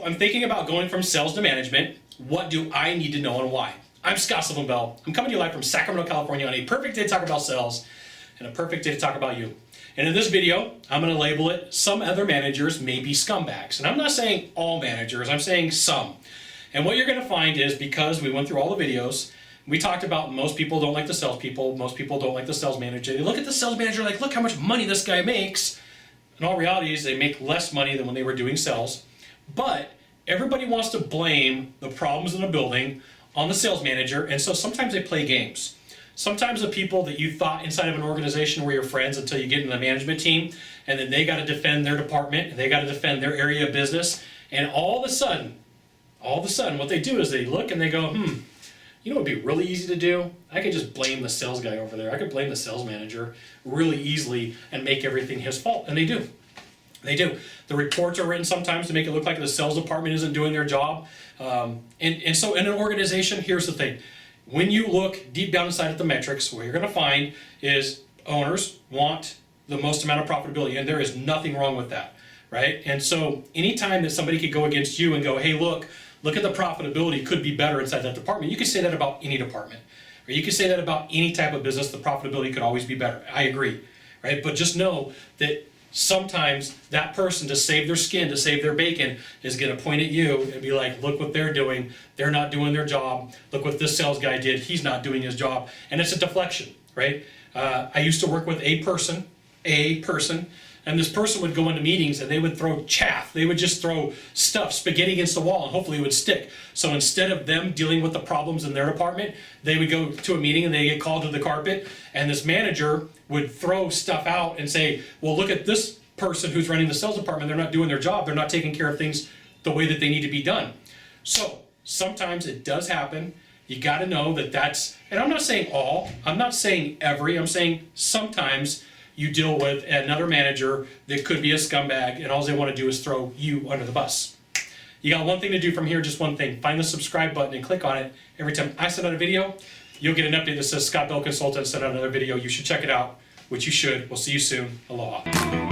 I'm thinking about going from sales to management. What do I need to know and why? I'm Sylvan Bell. I'm coming to you live from Sacramento, California on a perfect day to talk about sales and a perfect day to talk about you. And in this video, I'm going to label it, some other managers may be scumbags. And I'm not saying all managers, I'm saying some. And what you're going to find is, because we went through all the videos, we talked about most people don't like the salespeople, most people don't like the sales manager. They look at the sales manager like, look how much money this guy makes. In all reality is they make less money than when they were doing sales. But everybody wants to blame the problems in a building on the sales manager, and so sometimes they play games. Sometimes the people that you thought inside of an organization were your friends until you get in the management team, and then they got to defend their department, and they got to defend their area of business, and all of a sudden, what they do is they look and they go, you know what would be really easy to do? I could just blame the sales guy over there. I could blame the sales manager really easily and make everything his fault, and they do. They do. The reports are written sometimes to make it look like the sales department isn't doing their job. And so in an organization, here's the thing. When you look deep down inside at the metrics, what you're going to find is owners want the most amount of profitability, and there is nothing wrong with that, right? And so anytime that somebody could go against you and go, hey, look at the profitability could be better inside that department. You can say that about any department, or you can say that about any type of business. The profitability could always be better. I agree, right? But just know that sometimes that person, to save their skin, to save their bacon, is going to point at you and be like, look what they're doing. They're not doing their job. Look what this sales guy did. He's not doing his job. And it's a deflection, right? I used to work with a person, and this person would go into meetings and they would throw chaff. They would just throw stuff, spaghetti against the wall, and hopefully it would stick. So instead of them dealing with the problems in their department, they would go to a meeting and they get called to the carpet, and this manager would throw stuff out and say, well, look at this person who's running the sales department. They're not doing their job. They're not taking care of things the way that they need to be done. So sometimes it does happen. You got to know that that's, and I'm not saying all, I'm not saying every, I'm saying sometimes you deal with another manager that could be a scumbag, and all they want to do is throw you under the bus. You got one thing to do from here, just one thing. Find the subscribe button and click on it. Every time I send out a video, you'll get an update that says Scott Bell Consultant sent out another video. You should check it out, which you should. We'll see you soon. Aloha.